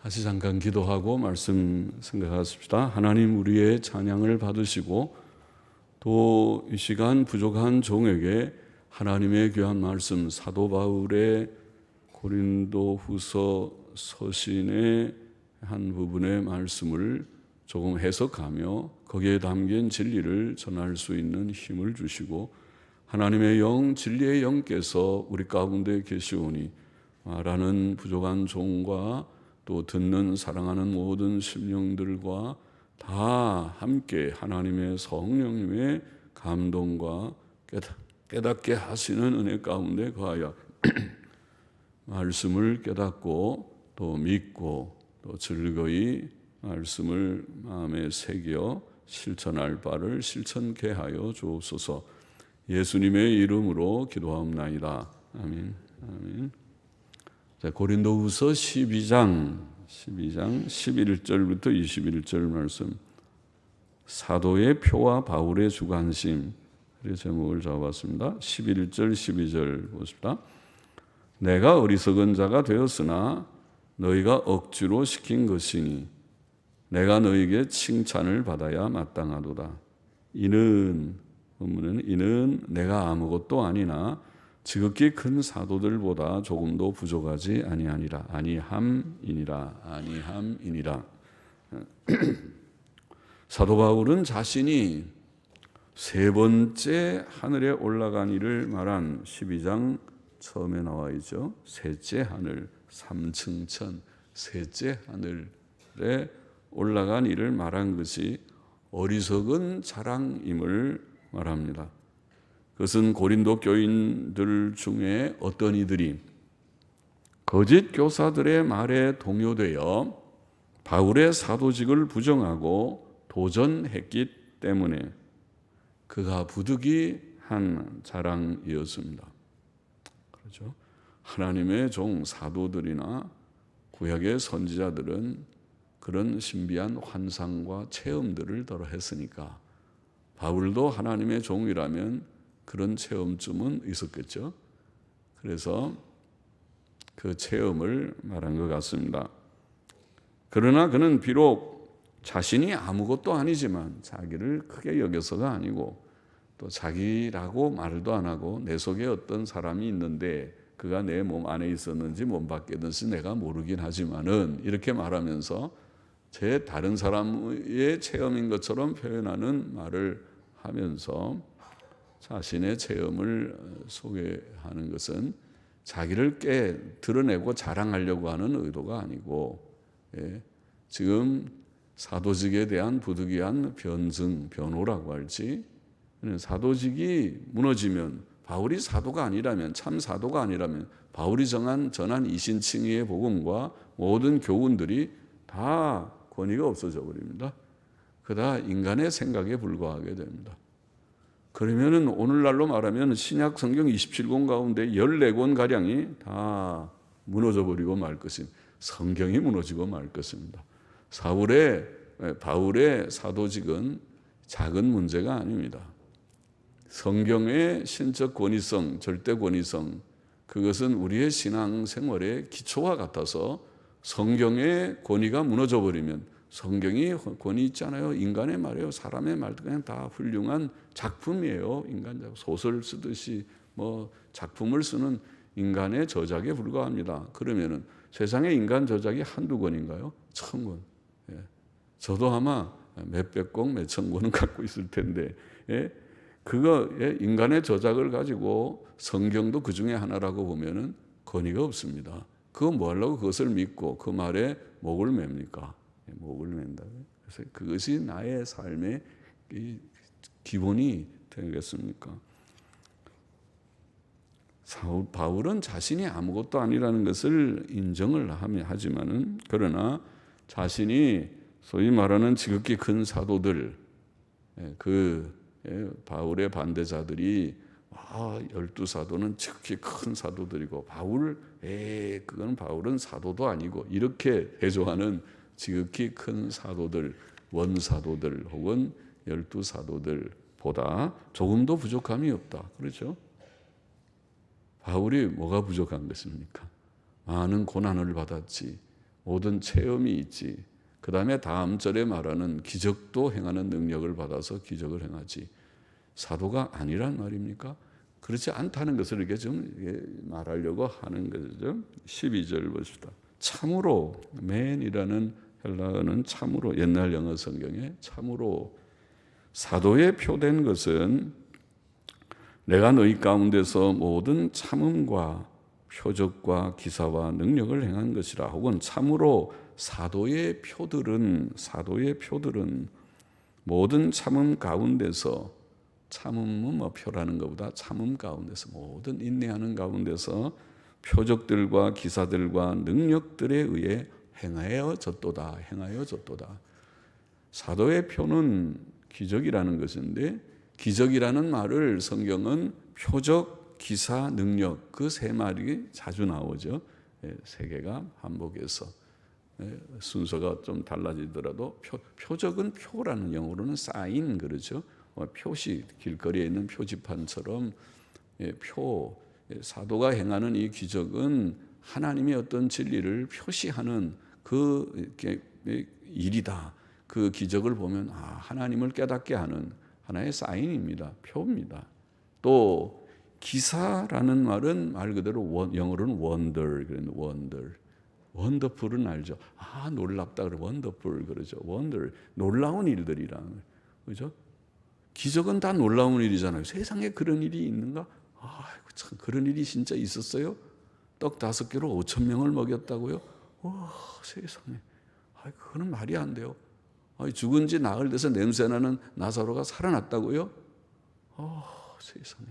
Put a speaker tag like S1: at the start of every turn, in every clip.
S1: 같이 잠깐 기도하고 말씀 생각하십시다. 하나님, 우리의 찬양을 받으시고 또 이 시간 부족한 종에게 하나님의 귀한 말씀, 사도 바울의 고린도 후서 서신의 한 부분의 말씀을 조금 해석하며 거기에 담긴 진리를 전할 수 있는 힘을 주시고, 하나님의 영, 진리의 영께서 우리 가운데 계시오니 말하는 부족한 종과 또 듣는 사랑하는 모든 심령들과 다 함께 하나님의 성령님의 감동과 깨닫게 하시는 은혜 가운데 거하여 말씀을 깨닫고 또 믿고 또 즐거이 말씀을 마음에 새겨 실천할 바를 실천케 하여 주옵소서. 예수님의 이름으로 기도하옵나이다. 아멘. 아멘. 자, 고린도후서 12장 11절부터 21절 말씀. 사도의 표와 바울의 주관심, 그 제목을 잡았습니다. 11절 12절 보십시다. 내가 어리석은 자가 되었으나 너희가 억지로 시킨 것이니 내가 너희에게 칭찬을 받아야 마땅하도다. 이는 내가 아무것도 아니나 지극히 큰 사도들보다 조금도 부족하지 아니하니라. 아니함이니라. 사도 바울은 자신이 세 번째 하늘에 올라간 일을 말한 12장 처음에 나와 있죠. 셋째 하늘, 3층 천, 셋째 하늘에 올라간 일을 말한 것이 어리석은 자랑임을 말합니다. 그것은 고린도 교인들 중에 어떤 이들이 거짓 교사들의 말에 동요되어 바울의 사도직을 부정하고 도전했기 때문에 그가 부득이한 자랑이었습니다. 그렇죠? 하나님의 종 사도들이나 구약의 선지자들은 그런 신비한 환상과 체험들을 더러 했으니까 바울도 하나님의 종이라면 그런 체험쯤은 있었겠죠. 그래서 그 체험을 말한 것 같습니다. 그러나 그는 비록 자신이 아무것도 아니지만 자기를 크게 여겨서가 아니고 또 자기라고 말도 안 하고 내 속에 어떤 사람이 있는데 그가 내 몸 안에 있었는지 몸 밖에 있는지 내가 모르긴 하지만은 이렇게 말하면서 제 다른 사람의 체험인 것처럼 표현하는 말을 하면서 자신의 체험을 소개하는 것은 자기를 드러내고 자랑하려고 하는 의도가 아니고, 지금 사도직에 대한 부득이한 변호라고 할지, 사도직이 무너지면 바울이 사도가 아니라면, 참 사도가 아니라면 바울이 전한 이신칭의의 복음과 모든 교훈들이 다 권위가 없어져 버립니다. 그다 인간의 생각에 불과하게 됩니다. 그러면은 오늘날로 말하면 신약 성경 27권 가운데 14권 가량이 다 무너져 버리고 말 것입니다. 성경이 무너지고 말 것입니다. 바울의 사도직은 작은 문제가 아닙니다. 성경의 신적 권위성, 절대 권위성, 그것은 우리의 신앙생활의 기초와 같아서 성경의 권위가 무너져 버리면, 성경이 권위 있잖아요. 인간의 말이에요. 사람의 말도 그냥 다 훌륭한 작품이에요. 인간 소설 쓰듯이 작품을 쓰는 인간의 저작에 불과합니다. 그러면은 세상에 인간 저작이 한두 권인가요? 1000권. 저도 아마 몇백 권, 몇천 권은 갖고 있을 텐데, 인간의 저작을 가지고 성경도 그 중에 하나라고 보면은 권위가 없습니다. 그거 뭐 하려고 그것을 믿고 그 말에 목을 맵니까? 목을 맨다. 그래서 그것이 나의 삶의 기본이 되겠습니까? 바울은 자신이 아무것도 아니라는 것을 인정을 하지만은, 그러나 자신이 소위 말하는 지극히 큰 사도들, 바울의 반대자들이 12사도는 지극히 큰 사도들이고 그건 바울은 사도도 아니고 이렇게 대조하는 지극히 큰 사도들, 원사도들 혹은 12사도들보다 조금도 부족함이 없다. 그렇죠? 바울이 뭐가 부족한 것입니까? 많은 고난을 받았지, 모든 체험이 있지. 그 다음에 다음 절에 말하는 기적도 행하는 능력을 받아서 기적을 행하지. 사도가 아니란 말입니까? 그렇지 않다는 것을 이렇게 좀 말하려고 하는 거죠. 12절 보십시다. 참으로, man이라는 헬라어는 참으로, 옛날 영어 성경에 참으로 사도에 표된 것은 내가 너희 가운데서 모든 참음과 표적과 기사와 능력을 행한 것이라. 혹은 참으로 사도의 표들은 모든 참음 가운데서, 참음은 뭐 표라는 것보다 참음 가운데서, 모든 인내하는 가운데서 표적들과 기사들과 능력들에 의해 행하여졌도다. 사도의 표는 기적이라는 것인데, 기적이라는 말을 성경은 표적, 기사, 능력, 그 세 말이 자주 나오죠. 세 개가 반복해서. 순서가 좀 달라지더라도 표적은 표라는, 영어로는 사인 그러죠. 표시, 길거리에 있는 표지판처럼 표, 사도가 행하는 이 기적은 하나님의 어떤 진리를 표시하는 그 일이다. 그 기적을 보면 하나님을 깨닫게 하는 하나의 사인입니다. 표입니다. 또 기사라는 말은 말 그대로 영어로는 wonder, 원더풀은 알죠. 놀랍다 그래, 원더풀 그러죠. 원더, 놀라운 일들이랑, 그죠? 기적은 다 놀라운 일이잖아요. 세상에 그런 일이 있는가? 참 그런 일이 진짜 있었어요? 떡 5개로 5,000명을 먹였다고요? 세상에, 그거는 말이 안 돼요. 죽은 지 나흘 돼서 냄새나는 나사로가 살아났다고요? 세상에,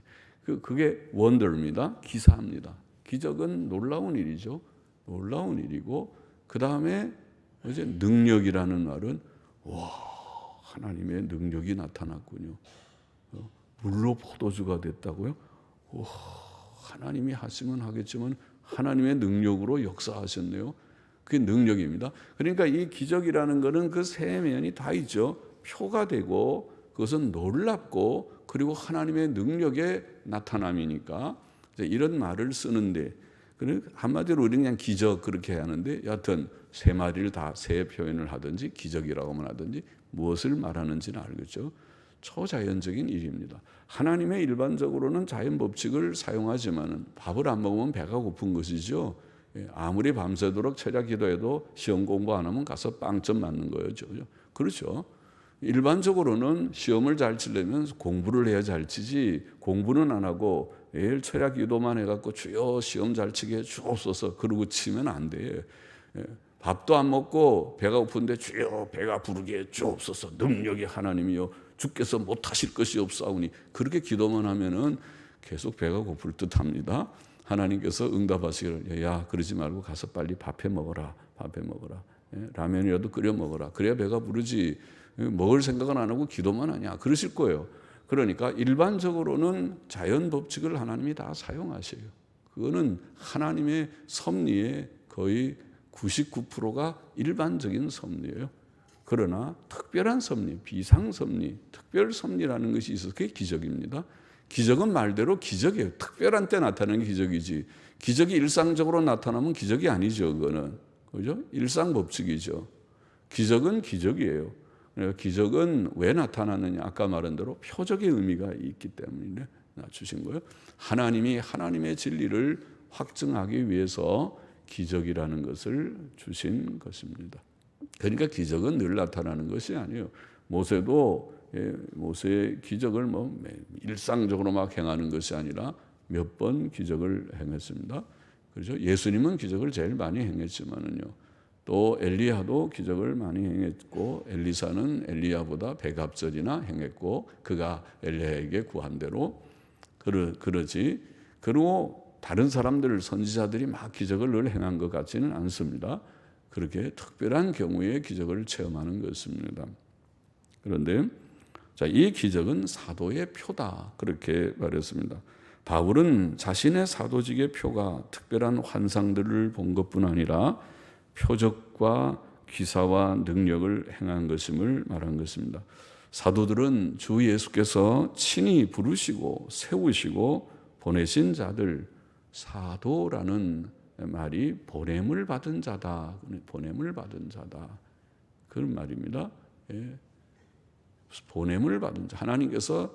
S1: 그게 원더입니다. 기사입니다. 기적은 놀라운 일이죠. 놀라운 일이고, 그 다음에 이제 능력이라는 말은 하나님의 능력이 나타났군요. 물로 포도주가 됐다고요? 하나님이 하시면 하겠지만 하나님의 능력으로 역사하셨네요. 그게 능력입니다. 그러니까 이 기적이라는 것은 그 세 면이 다 있죠. 표가 되고 그것은 놀랍고 그리고 하나님의 능력의 나타남이니까 이런 말을 쓰는데, 한마디로 우리는 그냥 기적 그렇게 하는데, 여하튼 세 마디를 다 세 표현을 하든지 기적이라고만 하든지 무엇을 말하는지는 알겠죠. 초자연적인 일입니다. 하나님의 일반적으로는 자연 법칙을 사용하지만은 밥을 안 먹으면 배가 고픈 것이죠. 아무리 밤새도록 철야 기도해도 시험 공부 안 하면 가서 빵점 맞는 거죠. 그렇죠. 일반적으로는 시험을 잘 치려면 공부를 해야 잘 치지, 공부는 안 하고 매일 철야 기도만 해갖고 주여 시험 잘 치게 해주옵소서 그러고 치면 안 돼. 밥도 안 먹고 배가 고픈데 주여 배가 부르게 해주옵소서, 능력이 하나님이요 주께서 못하실 것이 없사오니, 그렇게 기도만 하면은 계속 배가 고플 듯합니다. 하나님께서 응답하시기를, 야 그러지 말고 가서 빨리 밥해 먹어라. 라면이라도 끓여 먹어라. 그래야 배가 부르지. 먹을 생각은 안 하고 기도만 하냐, 그러실 거예요. 그러니까 일반적으로는 자연 법칙을 하나님이 다 사용하셔요. 그거는 하나님의 섭리의 거의 99%가 일반적인 섭리예요. 그러나 특별한 섭리, 비상섭리, 특별섭리라는 것이 있어서 그게 기적입니다. 기적은 말대로 기적이에요. 특별한 때 나타나는 기적이지, 기적이 일상적으로 나타나면 기적이 아니죠. 그거는, 그죠? 일상 법칙이죠. 기적은 기적이에요. 기적은 왜 나타나느냐, 아까 말한 대로 표적의 의미가 있기 때문에 주신 거예요. 하나님이 하나님의 진리를 확증하기 위해서 기적이라는 것을 주신 것입니다. 그러니까 기적은 늘 나타나는 것이 아니에요. 모세도 모세의 기적을 일상적으로 막 행하는 것이 아니라 몇 번 기적을 행했습니다. 그렇죠? 예수님은 기적을 제일 많이 행했지만은요, 또 엘리야도 기적을 많이 행했고, 엘리사는 엘리야보다 백합절이나 행했고, 그가 엘리야에게 구한 대로 그러지. 그리고 다른 사람들, 선지자들이 막 기적을 늘 행한 것 같지는 않습니다. 그렇게 특별한 경우에 기적을 체험하는 것입니다. 그런데 이 기적은 사도의 표다, 그렇게 말했습니다. 바울은 자신의 사도직의 표가 특별한 환상들을 본 것뿐 아니라 표적과 기사와 능력을 행한 것임을 말한 것입니다. 사도들은 주 예수께서 친히 부르시고 세우시고 보내신 자들, 사도라는 말이 보냄을 받은 자다. 보냄을 받은 자다. 그런 말입니다. 예. 보냄을 받은 자. 하나님께서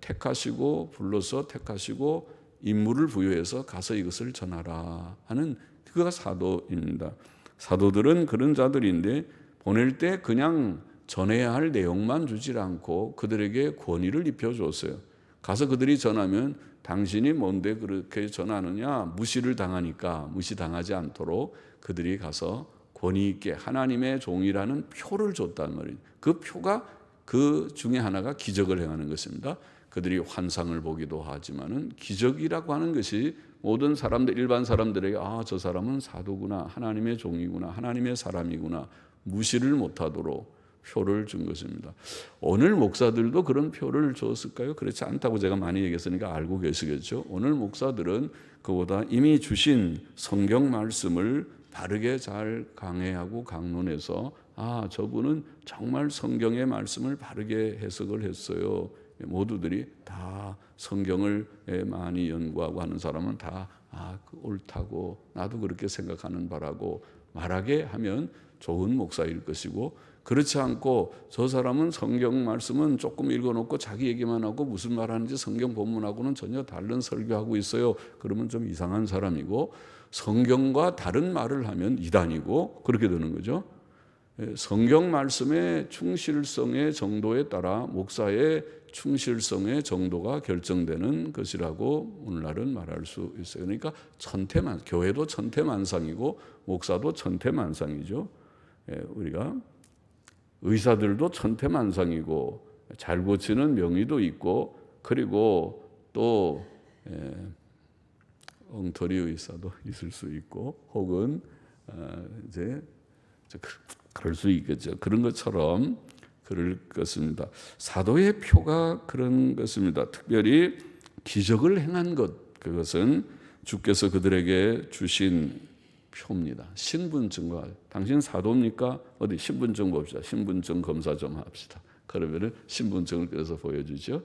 S1: 택하시고 불러서 택하시고 임무를 부여해서 가서 이것을 전하라 하는 그가 사도입니다. 사도들은 그런 자들인데 보낼 때 그냥 전해야 할 내용만 주질 않고 그들에게 권위를 입혀줬어요. 가서 그들이 전하면 당신이 뭔데 그렇게 전하느냐 무시를 당하니까 무시당하지 않도록 그들이 가서 권위 있게 하나님의 종이라는 표를 줬단 말이에요. 그 표가 그 중에 하나가 기적을 행하는 것입니다. 그들이 환상을 보기도 하지만은 기적이라고 하는 것이 모든 사람들 일반 사람들에게 저 사람은 사도구나 하나님의 종이구나 하나님의 사람이구나 무시를 못하도록 표를 준 것입니다. 오늘 목사들도 그런 표를 줬을까요? 그렇지 않다고 제가 많이 얘기했으니까 알고 계시겠죠. 오늘 목사들은 그보다 이미 주신 성경 말씀을 바르게 잘 강해하고 강론해서 저분은 정말 성경의 말씀을 바르게 해석을 했어요. 모두들이 다 성경을 많이 연구하고 하는 사람은 다 옳다고 나도 그렇게 생각하는 바라고 말하게 하면 좋은 목사일 것이고 그렇지 않고 저 사람은 성경 말씀은 조금 읽어놓고 자기 얘기만 하고 무슨 말하는지 성경 본문하고는 전혀 다른 설교하고 있어요. 그러면 좀 이상한 사람이고 성경과 다른 말을 하면 이단이고 그렇게 되는 거죠. 성경 말씀의 충실성의 정도에 따라 목사의 충실성의 정도가 결정되는 것이라고 오늘날은 말할 수 있어요. 그러니까 교회도 천태만상이고 목사도 천태만상이죠. 우리가 의사들도 천태만상이고 잘 고치는 명의도 있고 그리고 또 엉터리 의사도 있을 수 있고 혹은 이제 그럴 수 있겠죠. 그런 것처럼 그럴 것입니다. 사도의 표가 그런 것입니다. 특별히 기적을 행한 것 그것은 주께서 그들에게 주신 표입니다. 신분증과 당신 사도입니까? 어디 신분증 봅시다. 신분증 검사 좀 합시다. 그러면은 신분증을 그래서 보여주죠.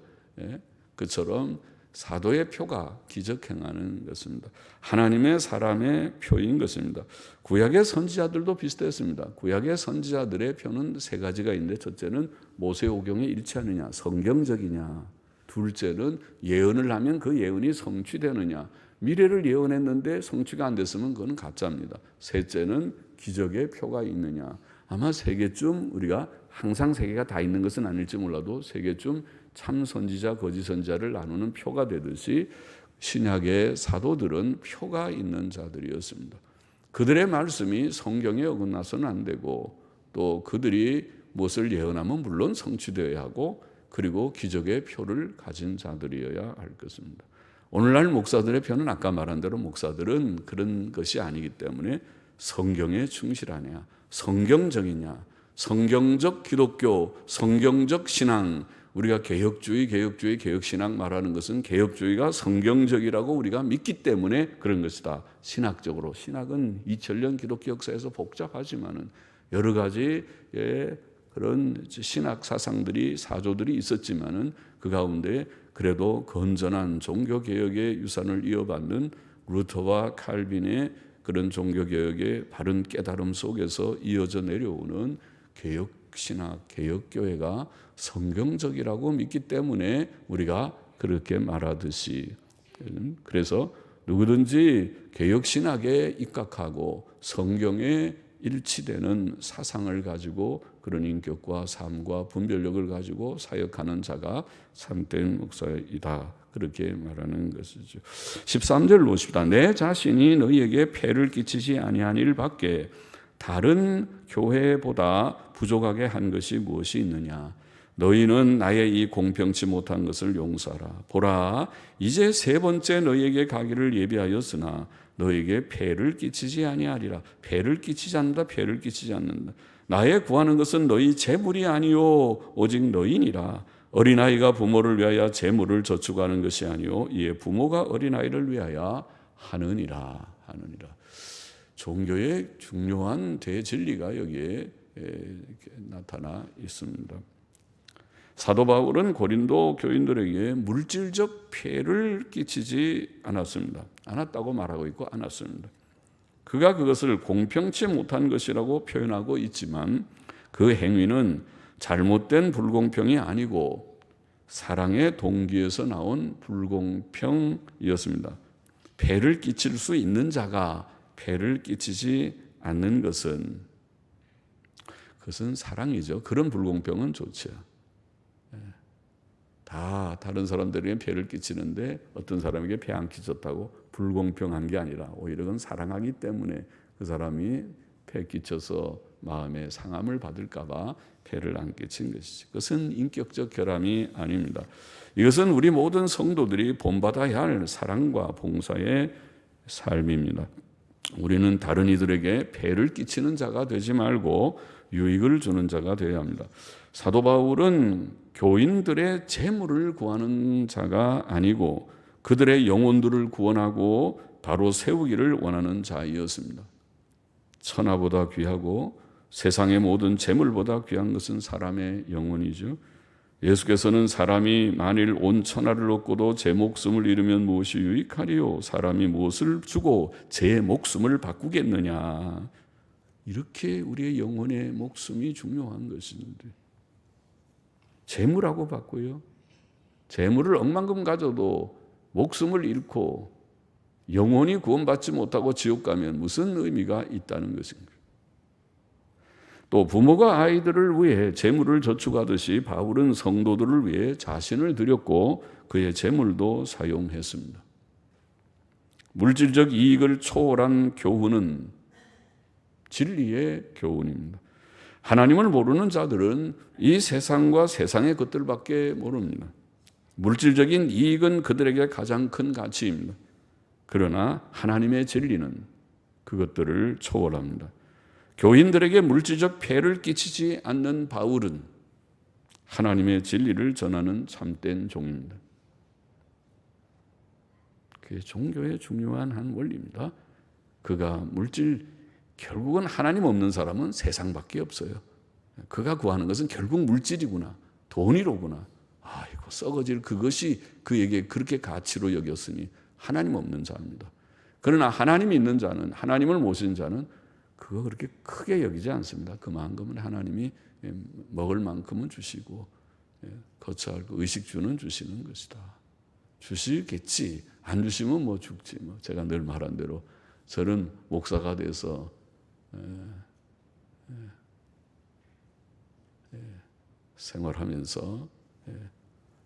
S1: 그처럼 사도의 표가 기적 행하는 것입니다. 하나님의 사람의 표인 것입니다. 구약의 선지자들도 비슷했습니다. 구약의 선지자들의 표는 세 가지가 있는데 첫째는 모세오경에 일치하느냐, 성경적이냐. 둘째는 예언을 하면 그 예언이 성취되느냐. 미래를 예언했는데 성취가 안 됐으면 그건 가짜입니다. 셋째는 기적의 표가 있느냐. 아마 세 개쯤 우리가 항상 세 개가 다 있는 것은 아닐지 몰라도 세 개쯤 참 선지자, 거짓 선지자를 나누는 표가 되듯이 신약의 사도들은 표가 있는 자들이었습니다. 그들의 말씀이 성경에 어긋나서는 안 되고 또 그들이 무엇을 예언하면 물론 성취되어야 하고 그리고 기적의 표를 가진 자들이어야 할 것입니다. 오늘날 목사들의 표는 아까 말한 대로 목사들은 그런 것이 아니기 때문에 성경에 충실하냐, 성경적이냐, 성경적 기독교, 성경적 신앙. 우리가 개혁주의, 개혁신앙 말하는 것은 개혁주의가 성경적이라고 우리가 믿기 때문에 그런 것이다. 신학적으로. 신학은 2000년 기독교 역사에서 복잡하지만은 여러 가지의 그런 신학 사상들이 사조들이 있었지만은 그 가운데 그래도 건전한 종교개혁의 유산을 이어받는 루터와 칼빈의 그런 종교개혁의 바른 깨달음 속에서 이어져 내려오는 개혁신학, 개혁교회가 성경적이라고 믿기 때문에 우리가 그렇게 말하듯이 그래서 누구든지 개혁신학에 입각하고 성경에 일치되는 사상을 가지고 그런 인격과 삶과 분별력을 가지고 사역하는 자가 참된 목사이다. 그렇게 말하는 것이죠. 13절 보십시다. 내 자신이 너희에게 폐를 끼치지 아니한 일 밖에 다른 교회보다 부족하게 한 것이 무엇이 있느냐. 너희는 나의 이 공평치 못한 것을 용서하라. 보라, 이제 세 번째 너희에게 가기를 예비하였으나 너희에게 폐를 끼치지 아니하리라. 폐를 끼치지 않는다. 폐를 끼치지 않는다. 나의 구하는 것은 너희 재물이 아니요 오직 너희니라. 어린아이가 부모를 위하여 재물을 저축하는 것이 아니요 이에 부모가 어린아이를 위하여 하느니라. 종교의 중요한 대진리가 여기에 나타나 있습니다. 사도 바울은 고린도 교인들에게 물질적 폐를 끼치지 않았습니다. 않았다고 말하고 있고 않았습니다. 그가 그것을 공평치 못한 것이라고 표현하고 있지만 그 행위는 잘못된 불공평이 아니고 사랑의 동기에서 나온 불공평이었습니다. 폐를 끼칠 수 있는 자가 폐를 끼치지 않는 것은 그것은 사랑이죠. 그런 불공평은 좋죠. 다 다른 사람들에게 폐를 끼치는데 어떤 사람에게 폐 안 끼쳤다고 불공평한 게 아니라 오히려 그건 사랑하기 때문에 그 사람이 폐 끼쳐서 마음에 상함을 받을까 봐 폐를 안 끼친 것이지. 그것은 인격적 결함이 아닙니다. 이것은 우리 모든 성도들이 본받아야 할 사랑과 봉사의 삶입니다. 우리는 다른 이들에게 폐를 끼치는 자가 되지 말고 유익을 주는 자가 되어야 합니다. 사도 바울은 교인들의 재물을 구하는 자가 아니고 그들의 영혼들을 구원하고 바로 세우기를 원하는 자이었습니다. 천하보다 귀하고 세상의 모든 재물보다 귀한 것은 사람의 영혼이죠. 예수께서는 사람이 만일 온 천하를 얻고도 제 목숨을 잃으면 무엇이 유익하리요? 사람이 무엇을 주고 제 목숨을 바꾸겠느냐? 이렇게 우리의 영혼의 목숨이 중요한 것인데 재물하고 바꾸요? 재물을 억만큼 가져도 목숨을 잃고 영혼이 구원받지 못하고 지옥 가면 무슨 의미가 있다는 것인가? 또 부모가 아이들을 위해 재물을 저축하듯이 바울은 성도들을 위해 자신을 드렸고 그의 재물도 사용했습니다. 물질적 이익을 초월한 교훈은 진리의 교훈입니다. 하나님을 모르는 자들은 이 세상과 세상의 것들밖에 모릅니다. 물질적인 이익은 그들에게 가장 큰 가치입니다. 그러나 하나님의 진리는 그것들을 초월합니다. 교인들에게 물질적 폐를 끼치지 않는 바울은 하나님의 진리를 전하는 참된 종입니다. 그게 종교의 중요한 한 원리입니다. 그가 결국은 하나님 없는 사람은 세상밖에 없어요. 그가 구하는 것은 결국 물질이구나, 돈이로구나. 아이고 썩어질 그것이 그에게 그렇게 가치로 여겼으니 하나님 없는 자입니다. 그러나 하나님이 있는 자는, 하나님을 모신 자는 그거 그렇게 크게 여기지 않습니다. 그만큼은 하나님이 먹을 만큼은 주시고 거처할 의식주는 주시는 것이다. 주시겠지. 안 주시면 뭐 죽지. 제가 늘 말한 대로 저는 목사가 돼서 생활하면서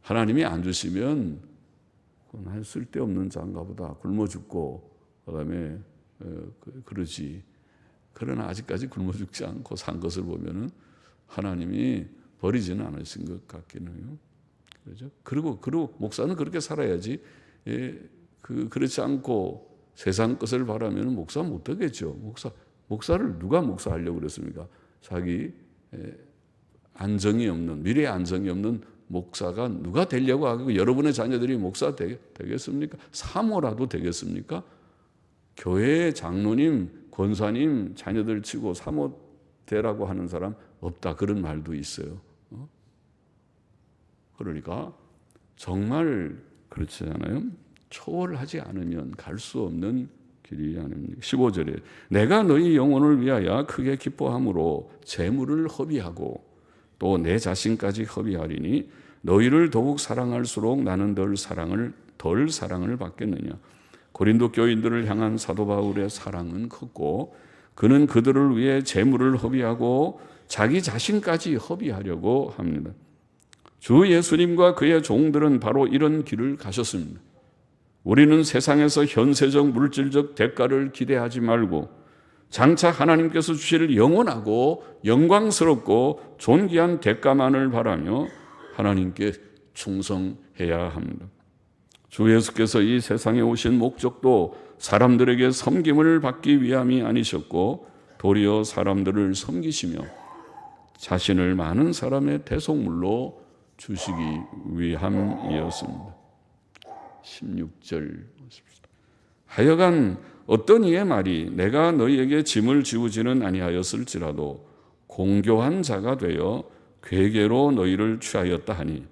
S1: 하나님이 안 주시면 그건 쓸데없는 자인가 보다. 굶어 죽고 그다음에 그러지. 그러나 아직까지 굶어 죽지 않고 산 것을 보면은 하나님이 버리지는 않으신 것 같기는 해요. 그렇죠? 그리고 목사는 그렇게 살아야지. 그렇지 않고 세상 것을 바라면 목사 못 되겠죠. 목사를 누가 목사하려고 그랬습니까? 자기 안정이 없는, 미래에 안정이 없는 목사가 누가 되려고 하고 여러분의 자녀들이 목사 되겠습니까? 사모라도 되겠습니까? 교회의 장로님, 권사님 자녀들 치고 사모 되라고 하는 사람 없다. 그런 말도 있어요. 그러니까 정말 그렇지 않아요? 초월하지 않으면 갈 수 없는 길이 아닙니까? 15절에 내가 너희 영혼을 위하여 크게 기뻐함으로 재물을 허비하고 또 내 자신까지 허비하리니 너희를 더욱 사랑할수록 나는 덜 사랑을 받겠느냐. 고린도 교인들을 향한 사도 바울의 사랑은 컸고 그는 그들을 위해 재물을 허비하고 자기 자신까지 허비하려고 합니다. 주 예수님과 그의 종들은 바로 이런 길을 가셨습니다. 우리는 세상에서 현세적 물질적 대가를 기대하지 말고 장차 하나님께서 주실 영원하고 영광스럽고 존귀한 대가만을 바라며 하나님께 충성해야 합니다. 주 예수께서 이 세상에 오신 목적도 사람들에게 섬김을 받기 위함이 아니셨고 도리어 사람들을 섬기시며 자신을 많은 사람의 대속물로 주시기 위함이었습니다. 16절 하여간 어떤 이의 말이 내가 너희에게 짐을 지우지는 아니하였을지라도 공교한 자가 되어 괴계로 너희를 취하였다 하니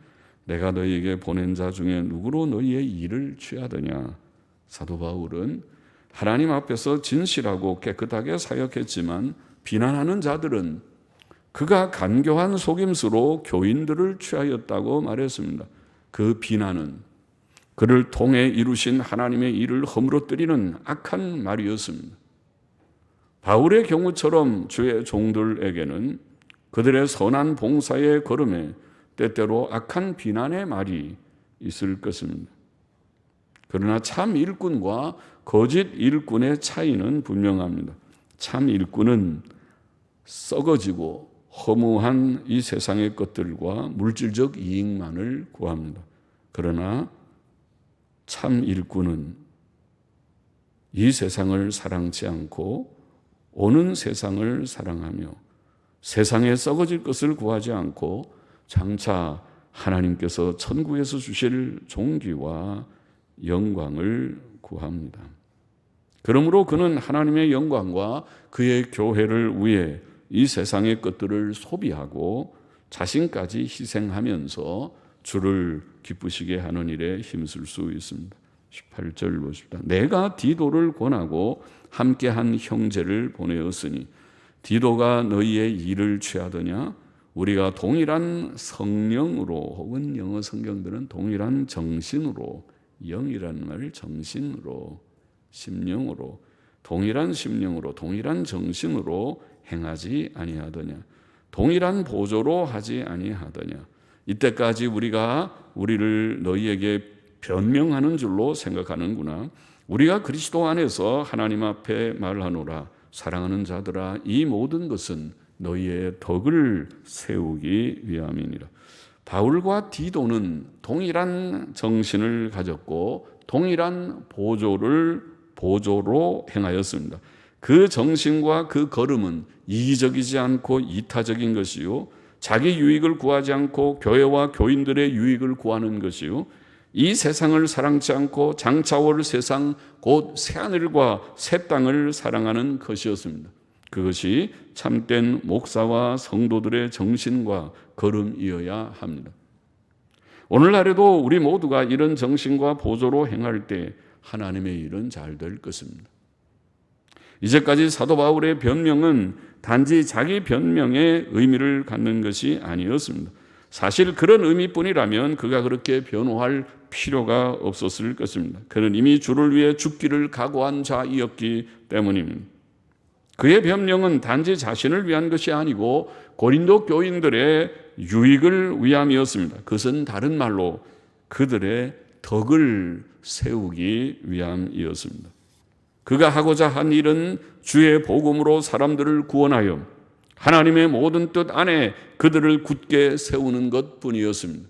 S1: 내가 너희에게 보낸 자 중에 누구로 너희의 일을 취하더냐. 사도 바울은 하나님 앞에서 진실하고 깨끗하게 사역했지만 비난하는 자들은 그가 간교한 속임수로 교인들을 취하였다고 말했습니다. 그 비난은 그를 통해 이루신 하나님의 일을 허물어뜨리는 악한 말이었습니다. 바울의 경우처럼 주의 종들에게는 그들의 선한 봉사의 걸음에 때때로 악한 비난의 말이 있을 것입니다. 그러나 참 일꾼과 거짓 일꾼의 차이는 분명합니다. 참 일꾼은 썩어지고 허무한 이 세상의 것들과 물질적 이익만을 구합니다. 그러나 참 일꾼은 이 세상을 사랑치 않고 오는 세상을 사랑하며 세상에 썩어질 것을 구하지 않고 장차 하나님께서 천국에서 주실 존귀와 영광을 구합니다. 그러므로 그는 하나님의 영광과 그의 교회를 위해 이 세상의 것들을 소비하고 자신까지 희생하면서 주를 기쁘시게 하는 일에 힘쓸 수 있습니다. 18절 보십시다. 내가 디도를 권하고 함께한 형제를 보내었으니 디도가 너희의 일을 취하더냐? 우리가 동일한 성령으로, 혹은 영어 성경들은 동일한 정신으로, 영이라는 말을 정신으로, 심령으로, 동일한 심령으로, 동일한 정신으로 행하지 아니하더냐? 동일한 보조로 하지 아니하더냐? 이때까지 우리를 너희에게 변명하는 줄로 생각하는구나. 우리가 그리스도 안에서 하나님 앞에 말하노라. 사랑하는 자들아, 이 모든 것은 너희의 덕을 세우기 위함이니라. 바울과 디도는 동일한 정신을 가졌고 동일한 보조로 행하였습니다. 그 정신과 그 걸음은 이기적이지 않고 이타적인 것이요, 자기 유익을 구하지 않고 교회와 교인들의 유익을 구하는 것이요, 이 세상을 사랑치 않고 장차 올 세상 곧 새하늘과 새 땅을 사랑하는 것이었습니다. 그것이 참된 목사와 성도들의 정신과 걸음이어야 합니다. 오늘날에도 우리 모두가 이런 정신과 보조로 행할 때 하나님의 일은 잘 될 것입니다. 이제까지 사도 바울의 변명은 단지 자기 변명의 의미를 갖는 것이 아니었습니다. 사실 그런 의미뿐이라면 그가 그렇게 변호할 필요가 없었을 것입니다. 그는 이미 주를 위해 죽기를 각오한 자이었기 때문입니다. 그의 변명은 단지 자신을 위한 것이 아니고 고린도 교인들의 유익을 위함이었습니다. 그것은 다른 말로 그들의 덕을 세우기 위함이었습니다. 그가 하고자 한 일은 주의 복음으로 사람들을 구원하여 하나님의 모든 뜻 안에 그들을 굳게 세우는 것뿐이었습니다.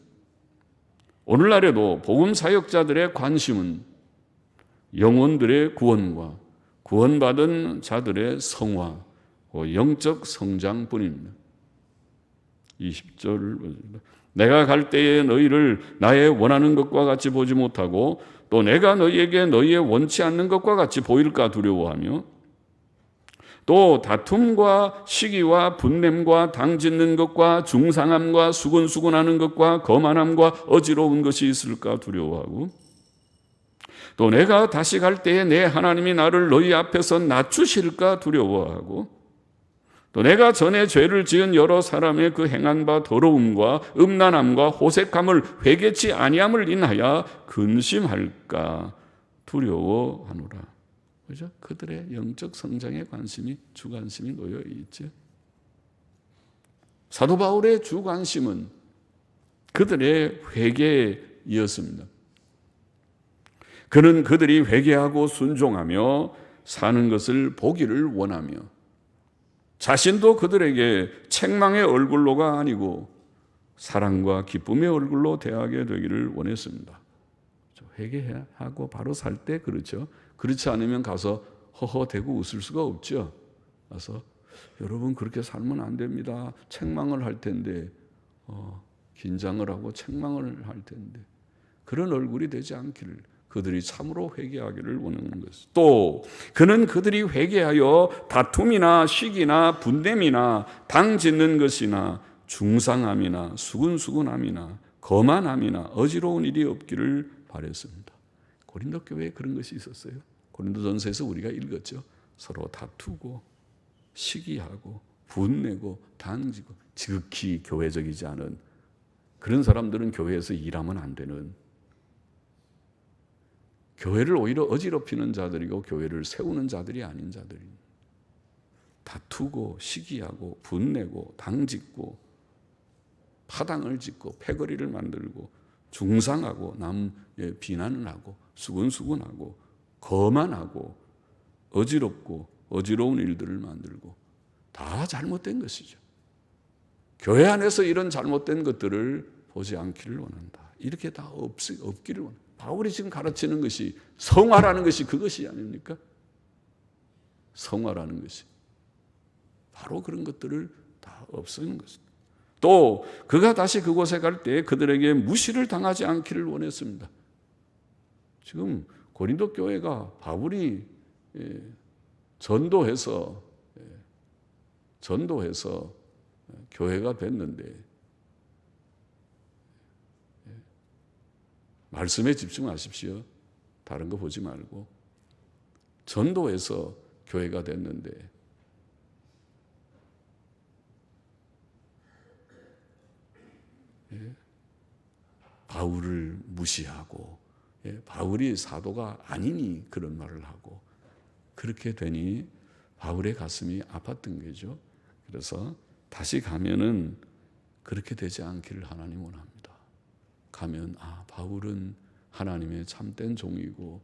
S1: 오늘날에도 복음 사역자들의 관심은 영혼들의 구원과 구원받은 자들의 성화, 영적 성장뿐입니다. 20절을 보십니다. 내가 갈 때에 너희를 나의 원하는 것과 같이 보지 못하고 또 내가 너희에게 너희의 원치 않는 것과 같이 보일까 두려워하며 또 다툼과 시기와 분냄과 당짓는 것과 중상함과 수근수근하는 것과 거만함과 어지러운 것이 있을까 두려워하고 또 내가 다시 갈 때에 내 하나님이 나를 너희 앞에서 낮추실까 두려워하고 또 내가 전에 죄를 지은 여러 사람의 그 행한 바 더러움과 음란함과 호색함을 회개치 아니함을 인하여 근심할까 두려워하노라. 그죠? 그들의 영적 성장에 주관심이 놓여 있죠. 사도 바울의 주관심은 그들의 회개였습니다. 그는 그들이 회개하고 순종하며 사는 것을 보기를 원하며 자신도 그들에게 책망의 얼굴로가 아니고 사랑과 기쁨의 얼굴로 대하게 되기를 원했습니다. 회개하고 바로 살 때 그렇죠. 그렇지 않으면 가서 허허대고 웃을 수가 없죠. 가서 여러분 그렇게 살면 안 됩니다. 책망을 할 텐데 긴장을 하고 책망을 할 텐데 그런 얼굴이 되지 않기를 그들이 참으로 회개하기를 원하는 것입니다. 또 그는 그들이 회개하여 다툼이나 시기나 분냄이나 당짓는 것이나 중상함이나 수근수근함이나 거만함이나 어지러운 일이 없기를 바랬습니다. 고린도 교회에 그런 것이 있었어요. 고린도전서에서 우리가 읽었죠. 서로 다투고 시기하고 분내고 당지고 지극히 교회적이지 않은 그런 사람들은 교회에서 일하면 안 되는, 교회를 오히려 어지럽히는 자들이고 교회를 세우는 자들이 아닌 자들입니다. 다투고 시기하고 분내고 당짓고 파당을 짓고 패거리를 만들고 중상하고 남의 비난을 하고 수군수군하고 거만하고 어지럽고 어지러운 일들을 만들고 다 잘못된 것이죠. 교회 안에서 이런 잘못된 것들을 보지 않기를 원한다. 이렇게 다 없기를 원한다. 바울이 지금 가르치는 것이 성화라는 것이 그것이 아닙니까? 성화라는 것이 바로 그런 것들을 다 없애는 것입니다. 또 그가 다시 그곳에 갈 때 그들에게 무시를 당하지 않기를 원했습니다. 지금 고린도 교회가 바울이 전도해서 교회가 됐는데 말씀에 집중하십시오. 다른 거 보지 말고. 전도해서 교회가 됐는데 바울을 무시하고 바울이 사도가 아니니 그런 말을 하고 그렇게 되니 바울의 가슴이 아팠던 거죠. 그래서 다시 가면은 그렇게 되지 않기를 하나님 원합니다. 가면 바울은 하나님의 참된 종이고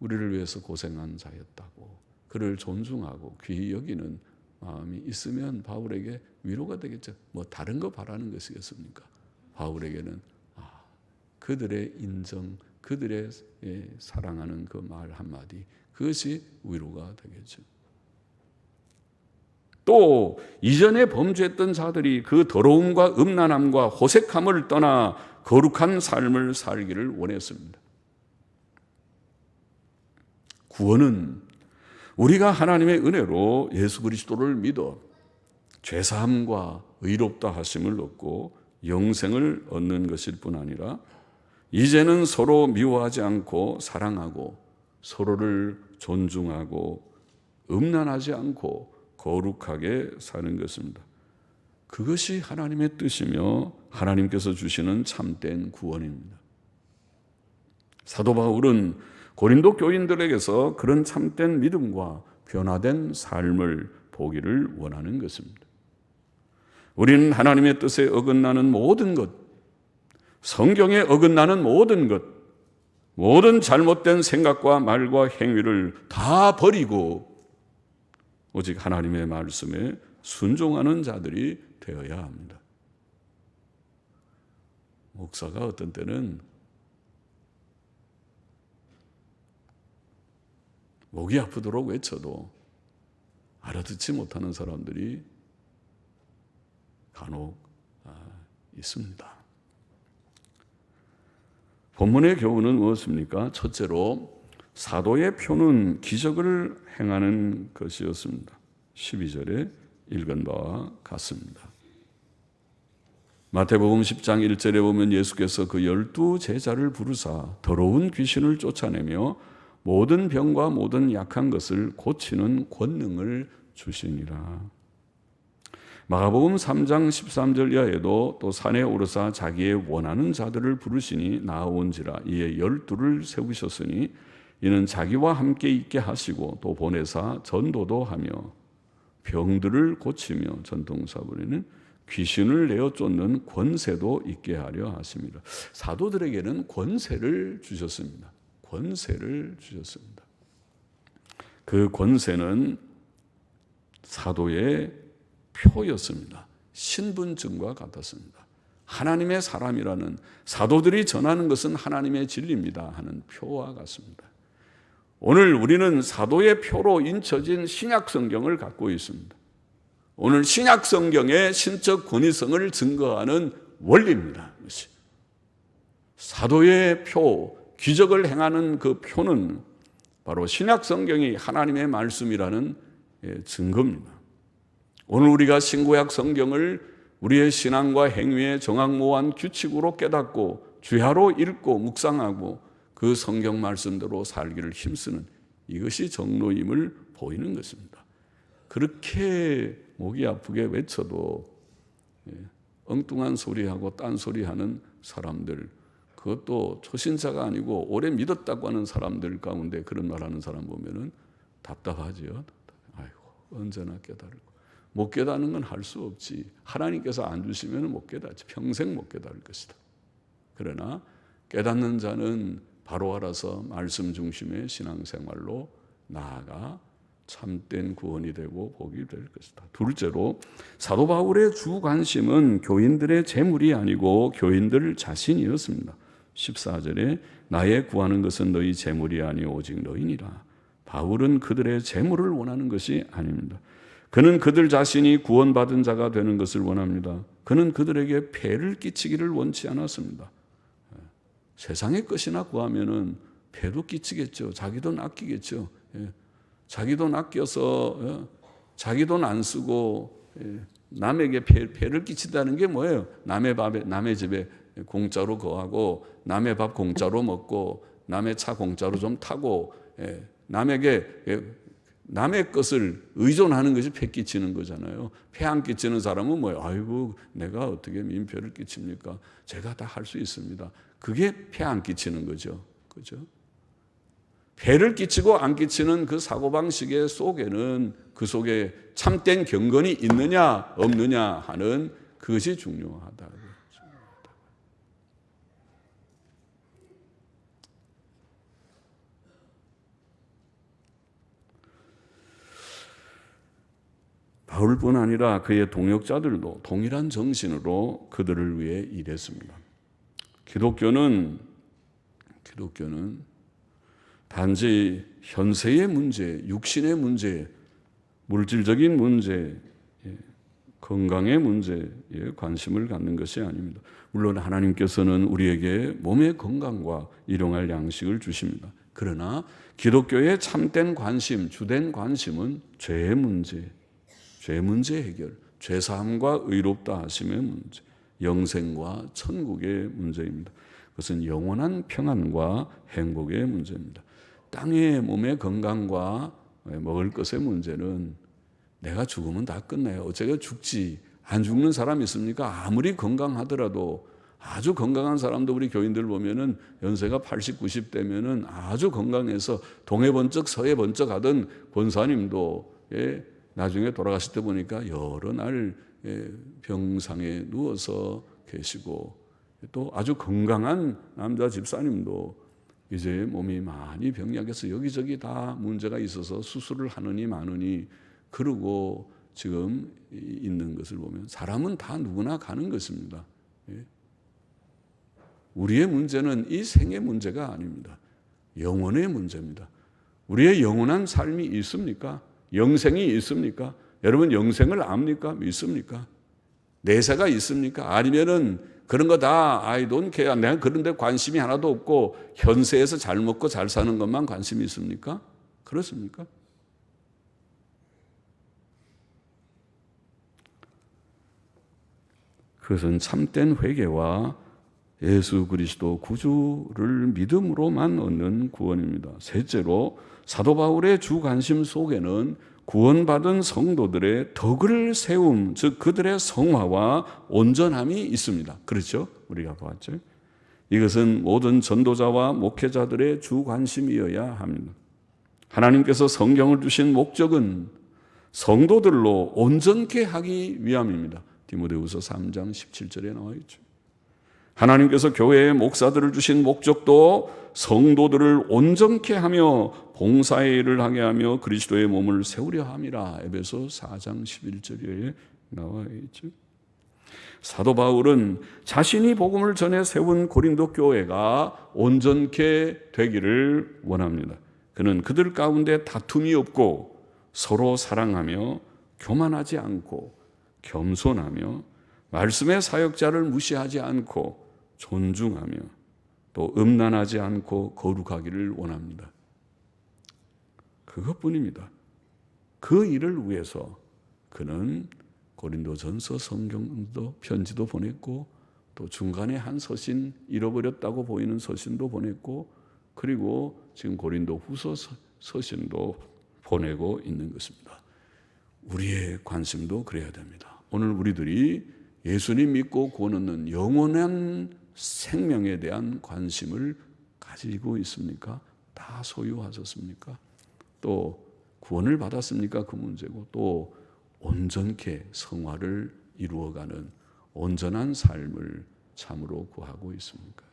S1: 우리를 위해서 고생한 자였다고 그를 존중하고 귀히 여기는 마음이 있으면 바울에게 위로가 되겠죠. 뭐 다른 거 바라는 것이겠습니까? 바울에게는 그들의 인정, 그들의 사랑하는 그 말 한마디, 그것이 위로가 되겠죠. 또 이전에 범죄했던 자들이 그 더러움과 음란함과 호색함을 떠나 거룩한 삶을 살기를 원했습니다. 구원은 우리가 하나님의 은혜로 예수 그리스도를 믿어 죄사함과 의롭다 하심을 얻고 영생을 얻는 것일 뿐 아니라 이제는 서로 미워하지 않고 사랑하고 서로를 존중하고 음란하지 않고 거룩하게 사는 것입니다. 그것이 하나님의 뜻이며 하나님께서 주시는 참된 구원입니다. 사도 바울은 고린도 교인들에게서 그런 참된 믿음과 변화된 삶을 보기를 원하는 것입니다. 우리는 하나님의 뜻에 어긋나는 모든 것, 성경에 어긋나는 모든 것, 모든 잘못된 생각과 말과 행위를 다 버리고 오직 하나님의 말씀에 순종하는 자들이 되어야 합니다. 목사가 어떤 때는 목이 아프도록 외쳐도 알아듣지 못하는 사람들이 간혹 있습니다. 본문의 교훈은 무엇입니까? 첫째로 사도의 표는 기적을 행하는 것이었습니다. 12절에 읽은 바와 같습니다. 마태복음 10장 1절에 보면 예수께서 그 12 제자를 부르사 더러운 귀신을 쫓아내며 모든 병과 모든 약한 것을 고치는 권능을 주시니라. 마가복음 3장 13절 이하에도 또 산에 오르사 자기의 원하는 자들을 부르시니 나아온지라. 이에 12를 세우셨으니 이는 자기와 함께 있게 하시고 또 보내사 전도도 하며 병들을 고치며 전통사 부리는 귀신을 내어 쫓는 권세도 있게 하려 하십니다. 사도들에게는 권세를 주셨습니다. 권세를 주셨습니다. 그 권세는 사도의 표였습니다. 신분증과 같았습니다. 하나님의 사람이라는, 사도들이 전하는 것은 하나님의 진리입니다 하는 표와 같습니다. 오늘 우리는 사도의 표로 인쳐진 신약 성경을 갖고 있습니다. 오늘 신약 성경의 신적 권위성을 증거하는 원리입니다. 사도의 표, 기적을 행하는 그 표는 바로 신약 성경이 하나님의 말씀이라는 증거입니다. 오늘 우리가 신구약 성경을 우리의 신앙과 행위의 정확무한 규칙으로 깨닫고 주야로 읽고 묵상하고 그 성경 말씀대로 살기를 힘쓰는 이것이 정로임을 보이는 것입니다. 그렇게 목이 아프게 외쳐도 엉뚱한 소리하고 딴소리하는 사람들, 그것도 초신자가 아니고 오래 믿었다고 하는 사람들 가운데 그런 말하는 사람 보면은 답답하지요. 아이고, 언제나 깨달을 거. 못 깨닫는 건 할 수 없지. 하나님께서 안 주시면 못 깨닫지. 평생 못 깨달을 것이다. 그러나 깨닫는 자는 바로 알아서 말씀 중심의 신앙생활로 나아가 참된 구원이 되고 복이 될 것이다. 둘째로 사도 바울의 주 관심은 교인들의 재물이 아니고 교인들 자신이었습니다. 14절에 나의 구하는 것은 너희 재물이 아니오 오직 너희니라. 바울은 그들의 재물을 원하는 것이 아닙니다. 그는 그들 자신이 구원받은 자가 되는 것을 원합니다. 그는 그들에게 폐를 끼치기를 원치 않았습니다. 세상의 것이나 구하면은 폐도 끼치겠죠. 자기 돈 아끼겠죠. 자기 돈 아껴서 자기 돈 안 쓰고 남에게 폐를 끼친다는 게 뭐예요? 남의 집에 공짜로 거하고 남의 밥 공짜로 먹고 남의 차 공짜로 좀 타고 남의 것을 의존하는 것이 폐 끼치는 거잖아요. 폐 안 끼치는 사람은 뭐예요? 아이고 내가 어떻게 민폐를 끼칩니까? 제가 다 할 수 있습니다. 그게 폐 안 끼치는 거죠. 그죠? 폐를 끼치고 안 끼치는 그 사고방식의 속에는 그 속에 참된 경건이 있느냐 없느냐 하는 그것이 중요하다. 바울뿐 아니라 그의 동역자들도 동일한 정신으로 그들을 위해 일했습니다. 기독교는 단지 현세의 문제, 육신의 문제, 물질적인 문제, 건강의 문제에 관심을 갖는 것이 아닙니다. 물론 하나님께서는 우리에게 몸의 건강과 일용할 양식을 주십니다. 그러나 기독교의 참된 관심, 주된 관심은 죄의 문제, 죄 문제 해결, 죄사함과 의롭다 하심의 문제, 영생과 천국의 문제입니다. 그것은 영원한 평안과 행복의 문제입니다. 땅의 몸의 건강과 먹을 것의 문제는 내가 죽으면 다 끝나요. 어차피 죽지. 안 죽는 사람 있습니까? 아무리 건강하더라도 아주 건강한 사람도 우리 교인들 보면은 연세가 80, 90 되면은 아주 건강해서 동해 번쩍 서해 번쩍 하던 권사님도 나중에 돌아가실 때 보니까 여러 날 병상에 누워서 계시고 또 아주 건강한 남자 집사님도 이제 몸이 많이 병약해서 여기저기 다 문제가 있어서 수술을 하느니 마느니 그러고 지금 있는 것을 보면 사람은 다 누구나 가는 것입니다. 우리의 문제는 이 생의 문제가 아닙니다. 영혼의 문제입니다. 우리의 영원한 삶이 있습니까? 영생이 있습니까? 여러분 영생을 압니까? 믿습니까? 내세가 있습니까? 아니면은 그런 거 다 I don't care. 내가 그런 데 관심이 하나도 없고 현세에서 잘 먹고 잘 사는 것만 관심이 있습니까? 그렇습니까? 그것은 참된 회개와 예수 그리스도 구주를 믿음으로만 얻는 구원입니다. 셋째로 사도 바울의 주 관심 속에는 구원받은 성도들의 덕을 세움, 즉 그들의 성화와 온전함이 있습니다. 그렇죠? 우리가 보았죠. 이것은 모든 전도자와 목회자들의 주 관심이어야 합니다. 하나님께서 성경을 주신 목적은 성도들로 온전케 하기 위함입니다. 디모데후서 3장 17절에 나와 있죠. 하나님께서 교회의 목사들을 주신 목적도 성도들을 온전케 하며 봉사의 일을 하게 하며 그리스도의 몸을 세우려 함이라. 에베소 4장 11절에 나와 있죠. 사도 바울은 자신이 복음을 전해 세운 고린도 교회가 온전케 되기를 원합니다. 그는 그들 가운데 다툼이 없고 서로 사랑하며 교만하지 않고 겸손하며 말씀의 사역자를 무시하지 않고 존중하며 또 음란하지 않고 거룩하기를 원합니다. 그것뿐입니다. 그 일을 위해서 그는 고린도전서 성경도 편지도 보냈고 또 중간에 한 서신 잃어버렸다고 보이는 서신도 보냈고 그리고 지금 고린도 후서 서신도 보내고 있는 것입니다. 우리의 관심도 그래야 됩니다. 오늘 우리들이 예수님 믿고 구원 얻는 영원한 생명에 대한 관심을 가지고 있습니까? 다 소유하셨습니까? 또 구원을 받았습니까? 그 문제고, 또 온전케 성화를 이루어가는 온전한 삶을 참으로 구하고 있습니까?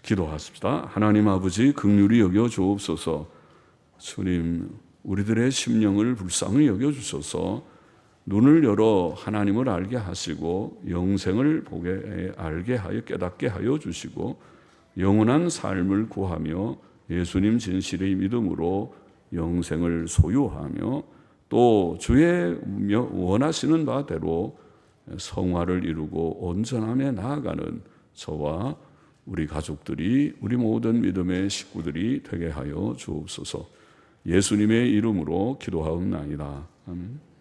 S1: 기도하십시다. 하나님 아버지, 긍휼히 여겨 주옵소서. 주님, 우리들의 심령을 불쌍히 여겨 주셔서 눈을 열어 하나님을 알게 하시고 영생을 알게 하여 깨닫게 하여 주시고 영원한 삶을 구하며 예수님 진실의 믿음으로 영생을 소유하며 또 주의 원하시는 바대로 성화를 이루고 온전함에 나아가는 저와 우리 가족들이, 우리 모든 믿음의 식구들이 되게 하여 주옵소서. 예수님의 이름으로 기도하옵나이다. 아멘.